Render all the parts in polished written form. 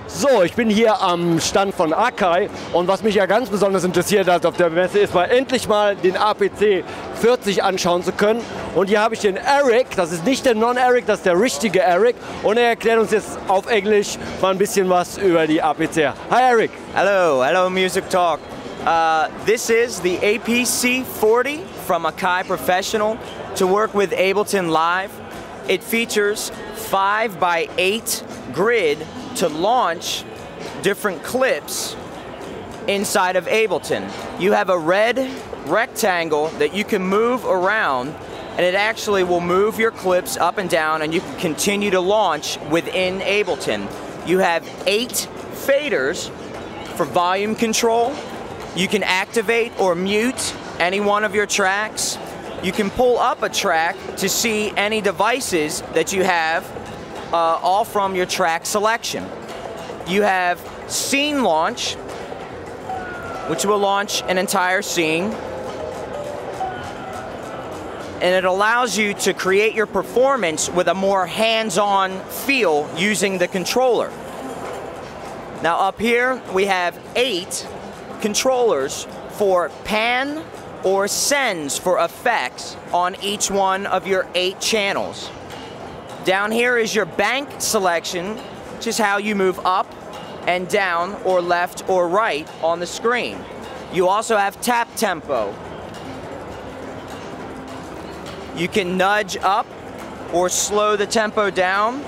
So, ich bin hier am Stand von AKAI und was mich ja ganz besonders interessiert hat auf der Messe ist, mal endlich mal den APC 40 anschauen zu können. Und hier habe ich den Eric, das ist nicht der Non-Eric, das ist der richtige Eric und er erklärt uns jetzt auf Englisch mal ein bisschen was über die APC. Hi Eric. Hello MusikTalk. This is the APC 40 from AKAI Professional to work with Ableton Live. It features 5x8 grid to launch different clips inside of Ableton. You have a red rectangle that you can move around and it actually will move your clips up and down and you can continue to launch within Ableton. You have 8 faders for volume control. You can activate or mute any one of your tracks. You can pull up a track to see any devices that you have all from your track selection. You have scene launch, which will launch an entire scene. And it allows you to create your performance with a more hands-on feel using the controller. Now up here we have 8 controllers for pan or sends for effects on each one of your 8 channels. Down here is your bank selection, which is how you move up and down or left or right on the screen. You also have tap tempo. You can nudge up or slow the tempo down.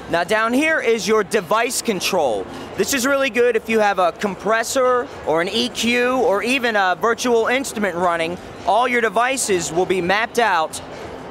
Now down here is your device control. This is really good if you have a compressor or an EQ or even a virtual instrument running. All your devices will be mapped out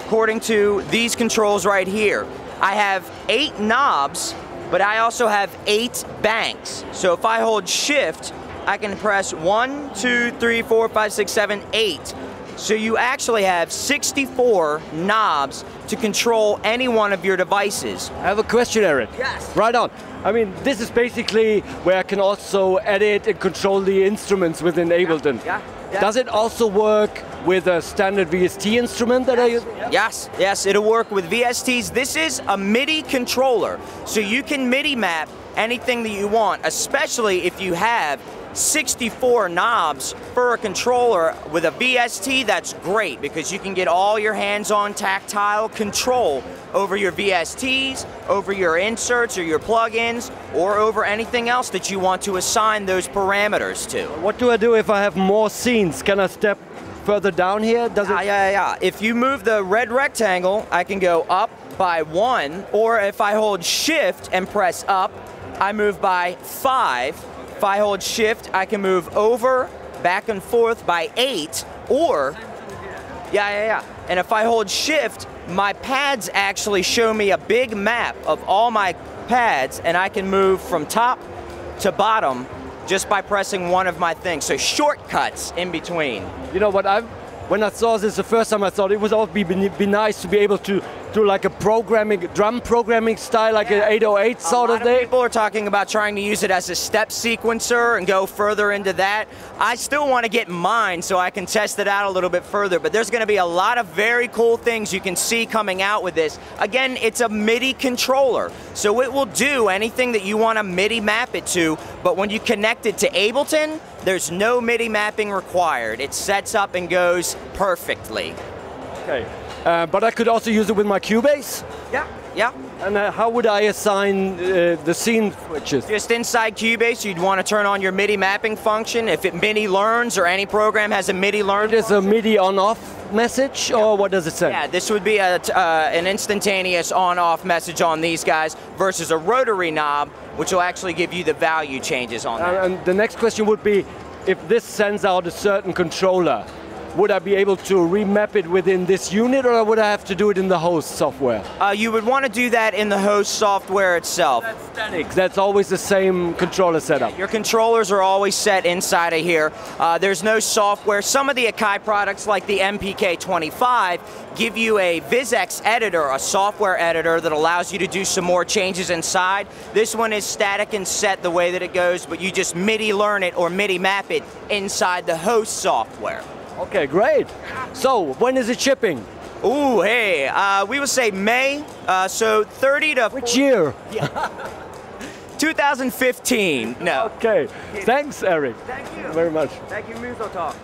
according to these controls right here. I have 8 knobs, but I also have 8 banks. So if I hold shift, I can press 1, 2, 3, 4, 5, 6, 7, 8. So you actually have 64 knobs to control any one of your devices. I have a question, Eric. Yes. Right on. I mean, this is basically where I can also edit and control the instruments within Ableton. Yeah. Does it also work with a standard VST instrument that I use? Yes, it'll work with VSTs. This is a MIDI controller, so you can MIDI map anything that you want, especially if you have 64 knobs for a controller. With a VST, that's great because you can get all your hands-on tactile control over your VSTs, over your inserts or your plugins, or over anything else that you want to assign those parameters to. What do I do if I have more scenes? Can I step further down here? Does it? Yeah. If you move the red rectangle, I can go up by 1, or if I hold shift and press up, I move by 5. If I hold shift, I can move over, back and forth by 8, or, and if I hold shift, my pads actually show me a big map of all my pads, and I can move from top to bottom just by pressing one of my things. So shortcuts in between. You know what, when I saw this the first time, I thought it would all be nice to be able to do like a drum programming style, like an 808 sort of thing. A lot of people are talking about trying to use it as a step sequencer and go further into that. I still want to get mine so I can test it out a little bit further, but there's going to be a lot of very cool things you can see coming out with this. Again, it's a MIDI controller, so it will do anything that you want to MIDI map it to, but when you connect it to Ableton, there's no MIDI mapping required. It sets up and goes perfectly. Okay. But I could also use it with my Cubase? Yeah. And how would I assign the scene switches? Just inside Cubase, you'd want to turn on your MIDI mapping function. If it MIDI learns or any program has a MIDI learn. There's a MIDI on-off message, or what does it say? Yeah, this would be an instantaneous on-off message on these guys versus a rotary knob, which will actually give you the value changes on that. And the next question would be, if this sends out a certain controller, would I be able to remap it within this unit, or would I have to do it in the host software? You would want to do that in the host software itself. That's static. That's always the same controller setup. Your controllers are always set inside of here. There's no software. Some of the AKAI products, like the MPK25, give you a VizX editor, a software editor that allows you to do some more changes inside. This one is static and set the way that it goes, but you just MIDI learn it or MIDI map it inside the host software. Okay, great. So, when is it shipping? Ooh, hey, we would say May, so 30 to... Which year? Yeah. 2015. No. Okay. Thanks, Eric. Thank you very much. Thank you, MusoTalk.